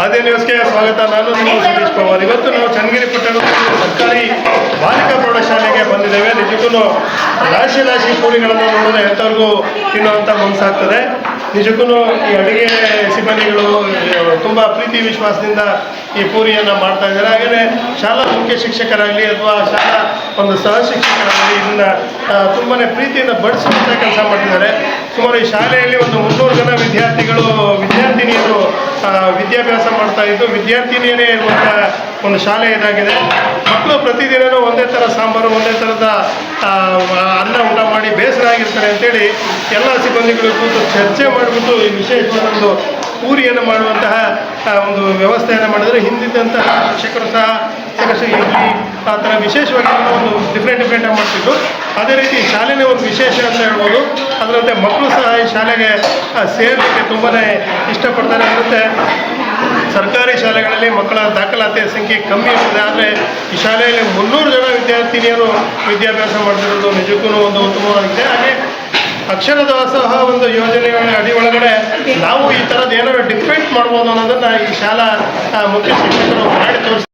ಅದೇ ನ್ಯೂಸ್ಗೆ ಸ್ವಾಗತ. ನಾನು ನಿಮ್ಮ ಸತೀಶ್ ಪವಾರ್. ಇವತ್ತು ನಾವು ಚನ್ನಗಿರಿ ಪಟ್ಟಣದ ಸರ್ಕಾರಿ ಬಾಲಿಕಾ ಪ್ರೌಢಶಾಲೆಗೆ ಬಂದಿದ್ದೇವೆ. ನಿಜಕ್ಕೂ ರಾಶಿ ಪೂರಿಗಳನ್ನು ನೋಡಿದ್ರೆ ಎಂಥವ್ರಿಗೂ ತಿನ್ನುವಂಥ ಮನಸ್ಸಾಗ್ತದೆ. ನಿಜಕ್ಕೂ ಈ ಅಡುಗೆ ಸಿಬ್ಬಂದಿಗಳು ತುಂಬ ಪ್ರೀತಿ ವಿಶ್ವಾಸದಿಂದ ಈ ಪೂರಿಯನ್ನು ಮಾಡ್ತಾ ಇದ್ದಾರೆ. ಹಾಗೆಯೇ ಶಾಲಾ ಮುಖ್ಯ ಶಿಕ್ಷಕರಾಗಲಿ ಅಥವಾ ಶಾಲಾ ಒಂದು ಸಹ ಶಿಕ್ಷಕರಾಗಲಿ ಇದನ್ನು ತುಂಬಾ ಪ್ರೀತಿಯಿಂದ ಬಡಿಸುವಂಥ ಕೆಲಸ ಮಾಡ್ತಿದ್ದಾರೆ. ಸುಮಾರು ಈ ಶಾಲೆಯಲ್ಲಿ ಒಂದು 300 ಜನ ವಿದ್ಯಾರ್ಥಿನಿಯರು ವಿದ್ಯಾಭ್ಯಾಸ ಮಾಡ್ತಾ ಇದ್ದು, ವಿದ್ಯಾರ್ಥಿನಿಯರೇ ಇರುವಂಥ ಒಂದು ಶಾಲೆ ಇದಾಗಿದೆ. ಮಕ್ಕಳು ಪ್ರತಿದಿನವೂ ಒಂದೇ ಥರ ಸಾಂಬಾರು, ಒಂದೇ ಥರದ ಅನ್ನ ಊಟ ಮಾಡಿ ಬೇಸರ ಆಗಿರ್ತಾರೆ ಅಂತೇಳಿ ಎಲ್ಲ ಸಿಬ್ಬಂದಿಗಳು ಕೂತು ಚರ್ಚೆ ಮಾಡಿಬಿಟ್ಟು ಈ ವಿಶೇಷವಾದ ಒಂದು ಪೂರಿಯನ್ನು ಮಾಡುವಂತಹ ಒಂದು ವ್ಯವಸ್ಥೆಯನ್ನು ಮಾಡಿದರೆ, ಹಿಂದಿದ್ದಂತಹ ಶಿಕ್ಷಕರು ಸಹ ಸಾಕಷ್ಟು ಇಡ್ಲಿ ಆ ಥರ ವಿಶೇಷವಾಗಿ ಒಂದು ಡಿಫ್ರೆಂಟಾಗಿ ಮಾಡ್ತಿದ್ರು. ಅದೇ ರೀತಿ ಶಾಲೆನೇ ಒಂದು ವಿಶೇಷ ಅಂತ ಹೇಳ್ಬೋದು. ಅದರಂತೆ ಮಕ್ಕಳು ಸಹ ಈ ಶಾಲೆಗೆ ಸೇರಲಿಕ್ಕೆ ತುಂಬಾ ಇಷ್ಟಪಡ್ತಾರೆ. ಮತ್ತು ಸರ್ಕಾರಿ ಶಾಲೆಗಳಲ್ಲಿ ಮಕ್ಕಳ ದಾಖಲಾತಿಯ ಸಂಖ್ಯೆ ಕಮ್ಮಿ ಇರ್ತದೆ. ಆದರೆ ಈ ಶಾಲೆಯಲ್ಲಿ 300 ಜನ ವಿದ್ಯಾರ್ಥಿನಿಯರು ವಿದ್ಯಾಭ್ಯಾಸ ಮಾಡ್ತಿರೋದು ನಿಜಕ್ಕೂ ಒಂದು ಉತ್ತಮವಾಗಿದೆ. ಹಾಗೆ ಅಕ್ಷರ ದಾಸೋಹ ಒಂದು ಯೋಜನೆಗಳ ಅಡಿ ಒಳಗಡೆ ನಾವು ಈ ಥರದ್ದು ಏನಾದ್ರು ಡಿಫ್ರೆಂಟ್ ಮಾಡ್ಬೋದು ಅನ್ನೋದನ್ನು ಈ ಶಾಲಾ ಮುಖ್ಯ ಶಿಕ್ಷಕರು ಮಾಡಿ ತೋರಿಸ್ತಾರೆ.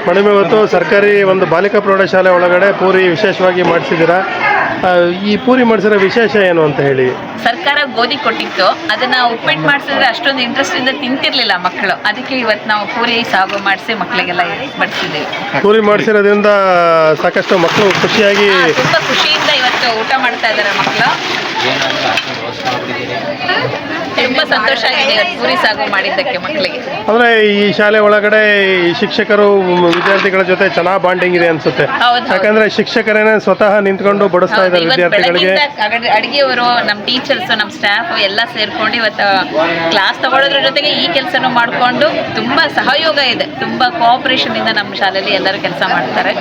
ಮೇಡಮ್, ಇವತ್ತು ಸರ್ಕಾರಿ ಒಂದು ಬಾಲಿಕಾ ಪ್ರೌಢಶಾಲೆ ಒಳಗಡೆ ಪೂರಿ ವಿಶೇಷವಾಗಿ ಮಾಡಿಸಿದ್ದೀರಾ. ಈ ಪೂರಿ ಮಾಡಿಸಿರೋ ವಿಶೇಷ ಏನು ಅಂತ ಹೇಳಿ. ಸರ್ಕಾರ ಗೋಧಿ ಕೊಟ್ಟಿತ್ತು, ಅದನ್ನ ಉಪ್ಪಿಟ್ಟು ಮಾಡಿಸಿದ್ರೆ ಅಷ್ಟೊಂದು ಇಂಟ್ರೆಸ್ಟ್ ಇಂದ ತಿಂತಿರ್ಲಿಲ್ಲ ಮಕ್ಕಳು. ಅದಕ್ಕೆ ಇವತ್ತು ನಾವು ಪೂರಿ ಸಾಗು ಮಾಡಿಸಿ ಮಕ್ಕಳಿಗೆಲ್ಲ ಬಡಿಸಿದ್ದೇವೆ. ಪೂರಿ ಮಾಡಿಸಿರೋದ್ರಿಂದ ಸಾಕಷ್ಟು ಮಕ್ಕಳು ಖುಷಿಯಾಗಿ ತುಂಬಾ ಖುಷಿಯಿಂದ ಇವತ್ತು ಊಟ ಮಾಡ್ತಾ ಇದ್ದಾರೆ ಮಕ್ಕಳು. ತುಂಬಾ ಸಂತೋಷ ಆಗಿದೆ ಪೂರಿ ಸಾಗು ಮಾಡಿದ್ದಕ್ಕೆ ಮಕ್ಕಳಿಗೆ. ಅಂದ್ರೆ ಈ ಶಾಲೆ ಒಳಗಡೆ ಶಿಕ್ಷಕರು ವಿದ್ಯಾರ್ಥಿಗಳ ಜೊತೆ ಚೆನ್ನಾಗಿ ಬಾಂಡಿಂಗ್ ಇದೆ ಅನ್ಸುತ್ತೆ. ಯಾಕಂದ್ರೆ ಶಿಕ್ಷಕರೇನೆ ಸ್ವತಃ ನಿಂತ್ಕೊಂಡು ಬಡಿಸ್ತಾ ಇದ್ದಾರೆ ವಿದ್ಯಾರ್ಥಿಗಳಿಗೆ. ಅಡಿಗೆಯವರು, ನಮ್ಮ ಟೀಚರ್ಸ್, ನಮ್ಮ ಸ್ಟಾಫ್ ಎಲ್ಲ ಸೇರ್ಕೊಂಡು ಇವತ್ತು ಕ್ಲಾಸ್ ತಗೊಳ್ಳೋದ್ರ ಜೊತೆಗೆ ಈ ಕೆಲಸನೂ ಮಾಡಿಕೊಂಡು ತುಂಬಾ ಸಹಯೋಗ ಇದೆ. ತುಂಬಾ ಕೋಆಪರೇಷನ್ ಇಂದ ನಮ್ಮ ಶಾಲೆಯಲ್ಲಿ ಎಲ್ಲರೂ ಕೆಲಸ ಮಾಡ್ತಾರೆ.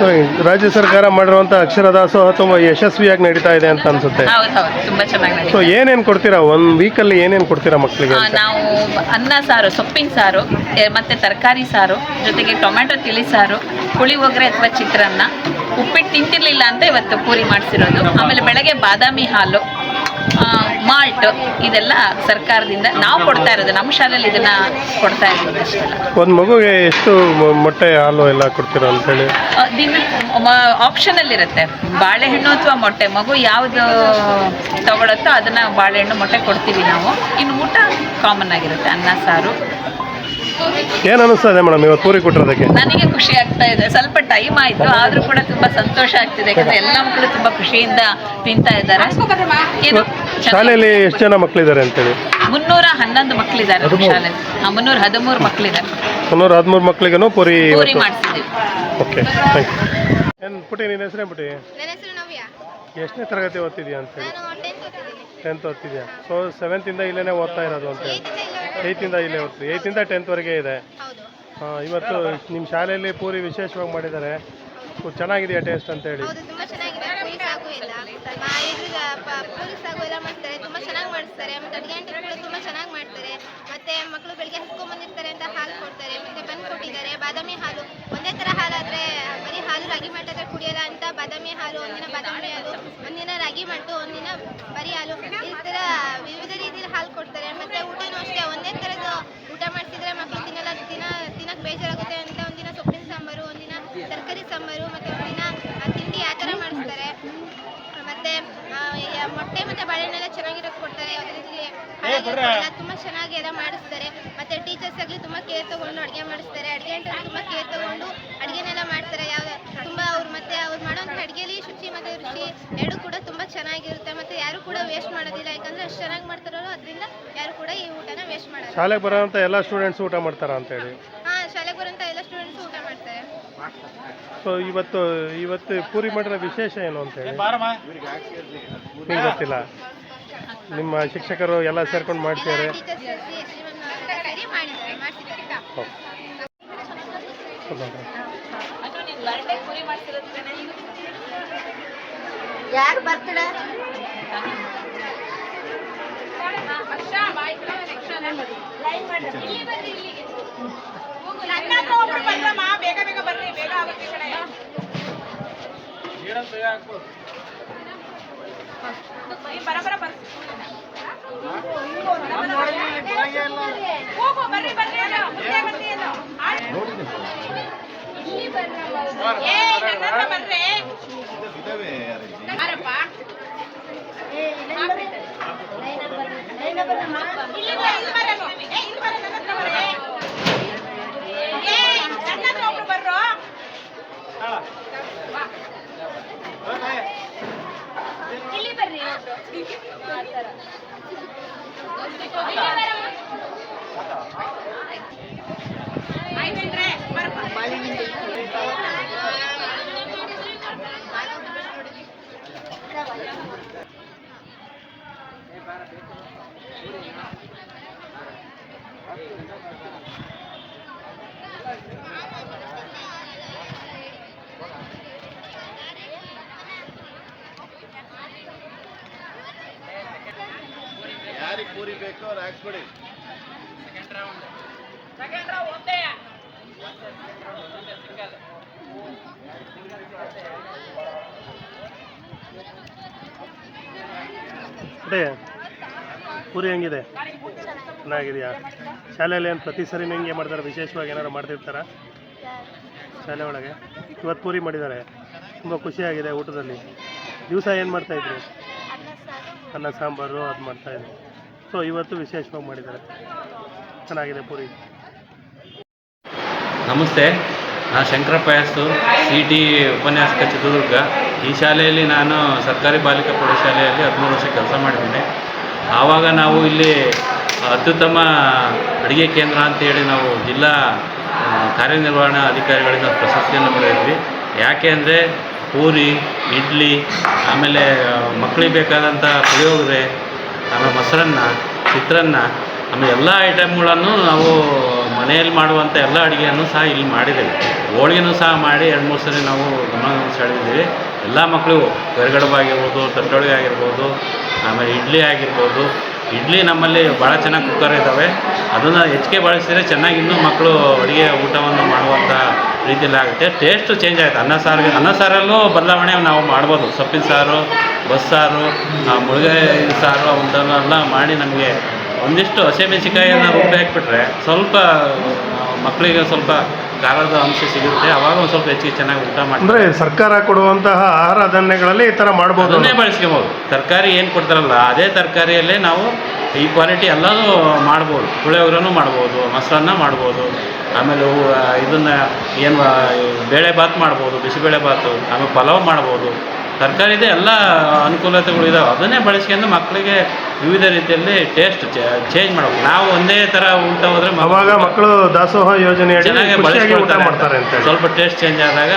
ರಾಜ್ಯ ಸರ್ಕಾರ ಮಾಡಿರುವಂತ ಅಕ್ಷರ ದಾಸೋಹ ತುಂಬಾ ಯಶಸ್ವಿಯಾಗಿ ನಡೀತಾ ಇದೆ ಅಂತ ಅನ್ಸುತ್ತೆ. ಹೌದು, ತುಂಬಾ ಚೆನ್ನಾಗಿ. ಸೊ ಏನೇನ್ ಕೊಡ್ತೀರಾ ಒಂದ್ ವೀಕಲ್ಲಿ, ಏನೇನ್ ಕೊಡ್ತೀರಾ ಮಕ್ಕಳಿಗೆ? ನಾವು ಅನ್ನ ಸಾರು, ಸೊಪ್ಪಿನ ಸಾರು, ಮತ್ತೆ ತರಕಾರಿ ಸಾರು, ಜೊತೆಗೆ ಟೊಮ್ಯಾಟೊ ತಿಳಿ ಸಾರು, ಪುಳಿಯೋಗರೆ ಅಥವಾ ಚಿತ್ರಾನ್ನ. ಉಪ್ಪಿಟ್ಟು ತಿಂತಿರ್ಲಿಲ್ಲ ಅಂತ ಇವತ್ತು ಪೂರಿ ಮಾಡಿಸಿರೋದು. ಆಮೇಲೆ ಬೆಳಗ್ಗೆ ಬಾದಾಮಿ ಹಾಲು, ಮಾಲ್ಟ್, ಇದೆಲ್ಲ ಸರ್ಕಾರದಿಂದ ನಾವು ಕೊಡ್ತಾ ಇರೋದು. ನಮ್ಮ ಶಾಲೆಯಲ್ಲಿ ಇದನ್ನ ಕೊಡ್ತಾ ಇರೋದು. ಅಷ್ಟೆಲ್ಲ ಒಂದು ಮಗುಗೆ ಎಷ್ಟು ಮೊಟ್ಟೆ ಹಾಲು ಎಲ್ಲ ಕೊಡ್ತೀರಾ ಅಂತ ಹೇಳಿ? ದಿನ ಆಪ್ಷನಲ್ಲಿ ಇರುತ್ತೆ, ಬಾಳೆಹಣ್ಣು ಅಥವಾ ಮೊಟ್ಟೆ. ಮಗು ಯಾವುದು ತಗೊಳುತ್ತೋ ಅದನ್ನ ಬಾಳೆಹಣ್ಣು, ಮೊಟ್ಟೆ ಕೊಡ್ತೀವಿ ನಾವು. ಇನ್ನು ಊಟ ಕಾಮನ್ ಆಗಿರುತ್ತೆ, ಅನ್ನ ಸಾರು. ಏನು ಅನಿಸ್ತದೆ ಮೇಡಮ್ ಇವತ್ತು ಪೂರಿ ಕೊಟ್ಟಿರೋದಕ್ಕೆ? ನನಗೆ ಖುಷಿ ಆಗ್ತಾ ಇದೆ. ಸ್ವಲ್ಪ ಟೈಮ್ ಆಯಿತು, ಆದರೂ ಕೂಡ ತುಂಬ ಸಂತೋಷ ಆಗ್ತಿದೆ. ಯಾಕಂದರೆ ಎಲ್ಲ ಮಕ್ಕಳು ತುಂಬ ಖುಷಿಯಿಂದ ತಿಂತಾ ಇದ್ದಾರೆ. ಶಾಲೆಯಲ್ಲಿ ಎಷ್ಟು ಜನ ಮಕ್ಕಳಿದ್ದಾರೆ ಅಂತೇಳಿ? 311 ಮಕ್ಕಳಿದ್ದಾರೆ ಶಾಲೆಯಲ್ಲಿ. 313 ಮಕ್ಕಳಿದ್ದಾರೆ. 313 ಮಕ್ಕಳಿಗೂ ಪೂರಿ ಮಾಡಿಸಿದ್ದೀವಿ. Okay, thank you. ಏನು ಪುಟಿ, ನಿನ್ನ ಹೆಸರೇ ಪುಟಿ? ನನ್ನ ಹೆಸರು ನವ್ಯ. ಎಷ್ಟನೇ ತರಗತಿ ಓದ್ತಿದ್ಯಾ ಅಂತ ಹೇಳಿ? ನಾನು 10th ಓದ್ತಿದ್ಯಾ. ಸೊ 7th ಇಂದ ಇಲ್ಲೇ ಓದ್ತಾ ಇರೋದು ಅಂತ ಹೇಳಿ? 8th ಇಂದ ಇಲ್ಲೇ ಓದ್ತೀವಿ. 8th ಇಂದ 10th ವರೆಗೆ ಇದೆ. ಇವತ್ತು ನಿಮ್ಮ ಶಾಲೆಯಲ್ಲಿ ಪೂರಿ ವಿಶೇಷವಾಗಿ ಮಾಡಿದ್ದಾರೆ. ಚೆನ್ನಾಗಿದೆಯಾ ಟೇಸ್ಟ್ ಅಂತ ಹೇಳಿ? ಹೌದು, ತುಂಬಾ ಚೆನ್ನಾಗಿದೆ. ಪೂರಿ ಸಾಗು ಎಲ್ಲ ಪೂರಿ ಸಾಗು ಎಲ್ಲ ಮಾಡ್ತಾರೆ, ತುಂಬಾ ಚೆನ್ನಾಗಿ ಮಾಡಿಸ್ತಾರೆ. ಮತ್ತೆ ಅಡುಗೆ ಕೂಡ ತುಂಬಾ ಚೆನ್ನಾಗಿ ಮಾಡ್ತಾರೆ. ಮತ್ತೆ ಮಕ್ಕಳು ಬೆಳಿಗ್ಗೆ ಹಸ್ಕೊಂಡ್ ಬಂದಿರ್ತಾರೆ ಅಂತ ಹಾಲು ಕೊಡ್ತಾರೆ, ಮತ್ತೆ ಬಂದು ಕೊಟ್ಟಿದ್ದಾರೆ. ಬಾದಾಮಿ ಹಾಲು, ಒಂದೇ ತರ ಹಾಲಾದ್ರೆ ಬರೀ ಹಾಲು ರಾಗಿ ಮಾಡಿದ್ರೆ ಕುಡಿಯೋಲ್ಲ ಅಂತ ಬಾದಾಮಿ ಹಾಲು, ಒಂದಿನ ಬಾದಾಮಿ ಹಾಲು, ಒಂದಿನ ರಾಗಿ ಮಟ್ಟು, ಒಂದಿನ ಬರೀ ಹಾಲು, ಈ ತರ ವಿವಿಧ ರೀತಿಯಲ್ಲಿ ಹಾಲು ಕೊಡ್ತಾರೆ. ಮತ್ತೆ ಊಟನೂ ಅಷ್ಟೇ, ಒಂದೇ ತರದ ಊಟ ಮಾಡಿಸಿದ್ರೆ ಮಕ್ಕಳು ತಿನ್ನಲ್ಲ, ತಿನ್ನಕ್ ಬೇಜಾರಾಗುತ್ತೆ ಅಂತ ಒಂದಿನ ಸೊಪ್ಪಿನ ಸಾಂಬಾರು, ಒಂದಿನ ತರಕಾರಿ ಸಾಂಬಾರು, ಮತ್ತೆ ಒಂದಿನ ತಿಂಡಿ ಆ ಥರ ಮಾಡಿಸ್ತಾರೆ. ಮತ್ತೆ ಮೊಟ್ಟೆ ಮತ್ತೆ ಬಾಳೆಹಣ್ಣೆಲ್ಲ ಚೆನ್ನಾಗಿರೋದು ಕೊಡ್ತಾರೆ. ತುಂಬಾ ಚೆನ್ನಾಗಿ ಎಲ್ಲ ಮಾಡಿಸ್ತಾರೆ. ಮತ್ತೆ ಟೀಚರ್ಸ್ ಆಗಲಿ ತುಂಬಾ ಕೇರ್ ತಗೊಂಡು ಅಡುಗೆ ಮಾಡಿಸ್ತಾರೆ. ಅಡುಗೆ ಅಂತ ತುಂಬಾ ಕೇರ್ ತಗೊಂಡು ಅಡುಗೆನೆಲ್ಲ ಮಾಡ್ತಾರೆ. ತುಂಬಾ ಮತ್ತೆ ಅವ್ರು ಮಾಡೋಂಥ ಅಡುಗೆಲಿ ಶುಚಿ ಮತ್ತೆ ರುಚಿ ಎರಡು ಕೂಡ ತುಂಬಾ ಚೆನ್ನಾಗಿರುತ್ತೆ. ಮತ್ತೆ ಯಾರು ಕೂಡ ವೇಸ್ಟ್ ಮಾಡೋದಿಲ್ಲ, ಯಾಕಂದ್ರೆ ಅಷ್ಟು ಚೆನ್ನಾಗಿ ಮಾಡ್ತಾರಲ್ಲ, ಅದರಿಂದ ಯಾರು ಕೂಡ ಈ ಊಟನ ವೇಸ್ಟ್ ಮಾಡೋದು. ಶಾಲೆಗೆ ಬರೋಂಥ ಎಲ್ಲ ಸ್ಟೂಡೆಂಟ್ಸ್ ಊಟ ಮಾಡ್ತಾರಾ ಅಂತ ಹೇಳಿ? ಶಾಲೆಗೆ ಬರೋಂಥ ಎಲ್ಲ ಸ್ಟೂಡೆಂಟ್ಸ್ ಊಟ ಮಾಡ್ತಾರೆ. ಸೊ ಇವತ್ತು ಪೂರಿ ಮಾಡಿರೋ ವಿಶೇಷ ಏನು ಅಂತ ಹೇಳಿ ನಿಮ್ಗೆ ಗೊತ್ತಿಲ್ಲ? ನಿಮ್ಮ ಶಿಕ್ಷಕರು ಎಲ್ಲ ಸೇರ್ಕೊಂಡು ಮಾಡ್ತಿದ್ದಾರೆ. ಬರ್ಡೇ ಪೂರಿ ಮಾಡ್ತಿರೋದು ತಾನೇ? ಯಾರು ಬರ್ತಡೆ? ಬೇಗ ಬೇಗ ಬರ್ರಿ, ಬೇಗ ಆಗುತ್ತೆ ಕಡೆ. ಬರಬರ ಬರ್ರಿ ಯಾರಿಗೆ ಪೂರಿ ಬೇಕೋ ಅವ್ರು ಹಾಕ್ಬಿಡಿ. ಅದೇ ಪೂರಿ ಹೆಂಗಿದೆ? ಚೆನ್ನಾಗಿದೆಯಾ? ಶಾಲೆಯಲ್ಲಿ ಏನು ಪ್ರತಿ ಸರಿ ಹೆಂಗೆ ಮಾಡ್ತಾರೆ? ವಿಶೇಷವಾಗಿ ಏನಾದ್ರು ಮಾಡ್ತಿರ್ತಾರ ಶಾಲೆ ಒಳಗೆ? ಇವತ್ತು ಪೂರಿ ಮಾಡಿದ್ದಾರೆ, ತುಂಬ ಖುಷಿಯಾಗಿದೆ ಊಟದಲ್ಲಿ. ದಿವಸ ಏನು ಮಾಡ್ತಾಯಿದ್ರು? ಅನ್ನ ಸಾಂಬಾರು ಅದು ಮಾಡ್ತಾಯಿದ್ರು. ಸೊ ಇವತ್ತು ವಿಶೇಷವಾಗಿ ಮಾಡಿದ್ದಾರೆ, ಚೆನ್ನಾಗಿದೆ ಪೂರಿ. ನಮಸ್ತೆ, ನಾನು ಶಂಕರಪ್ಪ ಎಸ್ಸು, CT ಉಪನ್ಯಾಸಕ ಚಿತ್ರದುರ್ಗ. ಈ ಶಾಲೆಯಲ್ಲಿ ನಾನು ಸರ್ಕಾರಿ ಬಾಲಿಕಾ ಪ್ರೌಢಶಾಲೆಯಲ್ಲಿ 13 ವರ್ಷ ಕೆಲಸ ಮಾಡಿದ್ದೀನಿ. ಆವಾಗ ನಾವು ಇಲ್ಲಿ ಅತ್ಯುತ್ತಮ ಅಡುಗೆ ಕೇಂದ್ರ ಅಂತೇಳಿ ನಾವು ಜಿಲ್ಲಾ ಕಾರ್ಯನಿರ್ವಹಣಾ ಅಧಿಕಾರಿಗಳಿಂದ ಪ್ರಶಸ್ತಿಯನ್ನು ಪಡೆದಿದ್ವಿ. ಯಾಕೆ ಅಂದರೆ ಪೂರಿ, ಇಡ್ಲಿ, ಆಮೇಲೆ ಮಕ್ಕಳಿಗೆ ಬೇಕಾದಂಥ ಪುಳಿಯೋಗರೆ, ಆಮೇಲೆ ಮೊಸರನ್ನ, ಚಿತ್ರಾನ್ನ, ಆಮೇಲೆ ಎಲ್ಲ ಐಟಮ್ಗಳನ್ನು ನಾವು ಮನೆಯಲ್ಲಿ ಮಾಡುವಂಥ ಎಲ್ಲ ಅಡುಗೆಯನ್ನು ಸಹ ಇಲ್ಲಿ ಮಾಡಿದ್ದೇವೆ. ಹೋಳಿಗೆನೂ ಸಹ ಮಾಡಿ 2-3 ಸರಿ ನಾವು ಗಮನ ಸೆಳೆದಿದ್ದೀವಿ. ಎಲ್ಲ ಮಕ್ಕಳಿಗೂ ಗರಿಗಡಬಾಗಿರ್ಬೋದು, ತಟ್ಟೊಳಿಗೆ ಆಗಿರ್ಬೋದು, ಆಮೇಲೆ ಇಡ್ಲಿ ಆಗಿರ್ಬೋದು. ಇಡ್ಲಿ ನಮ್ಮಲ್ಲಿ ಭಾಳ ಚೆನ್ನಾಗಿ ಕುಕ್ಕರ್ ಇದ್ದಾವೆ, ಅದನ್ನು ಹೆಚ್ಚಿಗೆ ಬಳಸಿದರೆ ಚೆನ್ನಾಗಿ ಇನ್ನೂ ಮಕ್ಕಳು ಅಡುಗೆ ಊಟವನ್ನು ಮಾಡುವಂಥ ರೀತಿಯಲ್ಲಿ ಆಗುತ್ತೆ. ಟೇಸ್ಟು ಚೇಂಜ್ ಆಗುತ್ತೆ. ಅನ್ನ ಸಾರಲ್ಲೂ ಬದಲಾವಣೆ ನಾವು ಮಾಡ್ಬೋದು. ಸೊಪ್ಪಿನ ಸಾರು, ಬಸ್ಸಾರು, ಮುಳುಗೆ ಸಾರು ಅವನ್ನೆಲ್ಲ ಮಾಡಿ ನಮಗೆ ಒಂದಿಷ್ಟು ಹಸಿಮೆಣಸಿಕಾಯಿಯನ್ನು ರುಬ್ಬಿ ಹಾಕಿಬಿಟ್ರೆ ಸ್ವಲ್ಪ ಮಕ್ಕಳಿಗೆ ಸ್ವಲ್ಪ ಖಾರದ ಅಂಶ ಸಿಗುತ್ತೆ. ಆವಾಗ ಒಂದು ಸ್ವಲ್ಪ ಹೆಚ್ಚಿಗೆ ಚೆನ್ನಾಗಿ ಊಟ ಮಾಡಿ. ಅಂದರೆ ಸರ್ಕಾರ ಕೊಡುವಂತಹ ಆಹಾರ ಧಾನ್ಯಗಳಲ್ಲಿ ಈ ಥರ ಮಾಡ್ಬೋದು, ಅದನ್ನೇ ಬಳಸ್ಕೊಬೋದು. ತರಕಾರಿ ಏನು ಕೊಡ್ತಾರಲ್ಲ ಅದೇ ತರಕಾರಿಯಲ್ಲೇ ನಾವು ಈ ಕ್ವಾಲಿಟಿ ಎಲ್ಲನೂ ಮಾಡ್ಬೋದು. ಪುಳಿಯೋಗರೆನೂ ಮಾಡ್ಬೋದು, ಮೊಸರನ್ನ ಮಾಡ್ಬೋದು, ಆಮೇಲೆ ಇದನ್ನು ಏನು ಬೇಳೆ ಬಾತ್ ಮಾಡ್ಬೋದು, ಬಿಸಿಬೇಳೆ ಬಾತು, ಆಮೇಲೆ ಪಲಾವ್ ಮಾಡ್ಬೋದು. ತರಕಾರಿದೆ ಎಲ್ಲ ಅನುಕೂಲತೆಗಳು ಇದಾವೆ. ಅದನ್ನೇ ಬಳಸ್ಕೊಂಡು ಮಕ್ಕಳಿಗೆ ವಿವಿಧ ರೀತಿಯಲ್ಲಿ ಟೇಸ್ಟ್ ಚೇಂಜ್ ಮಾಡಬೇಕು. ನಾವು ಒಂದೇ ಥರ ಊಟ ಹೋದರೆ ಅವಾಗ ಮಕ್ಕಳು ದಾಸೋಹ ಯೋಜನೆ ಚೆನ್ನಾಗಿ ಊಟ ಬಳಸ್ಕೊಳ್ತಾರೆ ಮಾಡ್ತಾರೆ ಅಂತ. ಸ್ವಲ್ಪ ಟೇಸ್ಟ್ ಚೇಂಜ್ ಆದಾಗ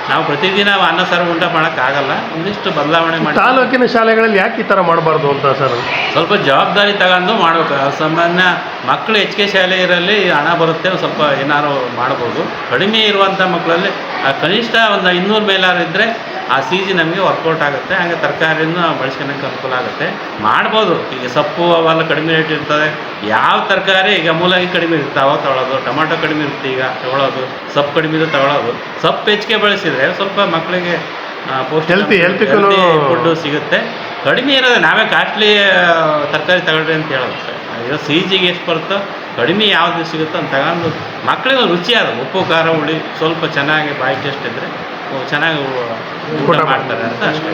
ನಾವು ಪ್ರತಿದಿನ ಅನ್ನ ಸಾರು ಊಟ ಮಾಡೋಕ್ಕಾಗಲ್ಲ, ಒಂದಿಷ್ಟು ಬದಲಾವಣೆ ಮಾಡಿ. ತಾಲೂಕಿನ ಶಾಲೆಗಳಲ್ಲಿ ಯಾಕೆ ಈ ಥರ ಮಾಡಬಾರ್ದು ಅಂತ ಸರ್? ಸ್ವಲ್ಪ ಜವಾಬ್ದಾರಿ ತಗೊಂಡು ಮಾಡಬೇಕು. ಸಾಮಾನ್ಯ ಮಕ್ಕಳು ಹೆಚ್ಚಿಗೆ ಶಾಲೆ ಇರಲಿ ಹಣ ಬರುತ್ತೆ, ಸ್ವಲ್ಪ ಏನಾದ್ರು ಮಾಡ್ಬೋದು. ಕಡಿಮೆ ಇರುವಂಥ ಮಕ್ಕಳಲ್ಲಿ ಕನಿಷ್ಠ ಒಂದು 200 ಮೇಲಾರು ಇದ್ದರೆ ಆ CG ನಮಗೆ ವರ್ಕೌಟ್ ಆಗುತ್ತೆ. ಹಾಗೆ ತರಕಾರಿಯನ್ನು ಬಳಸ್ಕೊಳಕ್ಕೆ ಅನುಕೂಲ ಆಗುತ್ತೆ. ಮಾಡ್ಬೋದು. ಈಗ ಸೊಪ್ಪು ಅವೆಲ್ಲ ಕಡಿಮೆ ರೇಟ್ ಇರ್ತದೆ. ಯಾವ ತರಕಾರಿ ಈಗ ಮೂಲಂಗಿ ಕಡಿಮೆ ಇರುತ್ತೆ ಅವಾಗ ತಗೊಳ್ಳೋದು, ಟೊಮಾಟೊ ಕಡಿಮೆ ಇರುತ್ತೆ ಈಗ ತಗೊಳ್ಳೋದು, ಸೊಪ್ಪು ಕಡಿಮೆ ಇರುತ್ತೆ ತಗೊಳ್ಳೋದು. ಸೊಪ್ಪು ಹೆಚ್ಚಿಗೆ ಬಳಸಿದರೆ ಸ್ವಲ್ಪ ಮಕ್ಕಳಿಗೆ ಹೆಲ್ತಿ ಫುಡ್ಡು ಸಿಗುತ್ತೆ. ಕಡಿಮೆ ಇರೋದು ನಾವೇ ಕಾಸ್ಟ್ಲಿ ತರಕಾರಿ ತಗೊಳ್ರಿ ಅಂತ ಹೇಳೋದು. ಈಗ CGಗೆ ಎಷ್ಟು ಬರುತ್ತೋ ಕಡಿಮೆ ಯಾವುದು ಸಿಗುತ್ತೋ ಅಂತ ತಗೊಂಡು ಮಕ್ಕಳಿಗೆ ರುಚಿ ಅದು ಉಪ್ಪು ಖಾರ ಹುಳಿ ಸ್ವಲ್ಪ ಚೆನ್ನಾಗಿ ಬಾಯಿ ಟೇಸ್ಟ್ ಇದ್ದರೆ ಚೆನ್ನಾಗಿ ಊಟ ಮಾಡ್ತಾರೆ ಅಂತ ಅಷ್ಟೇ.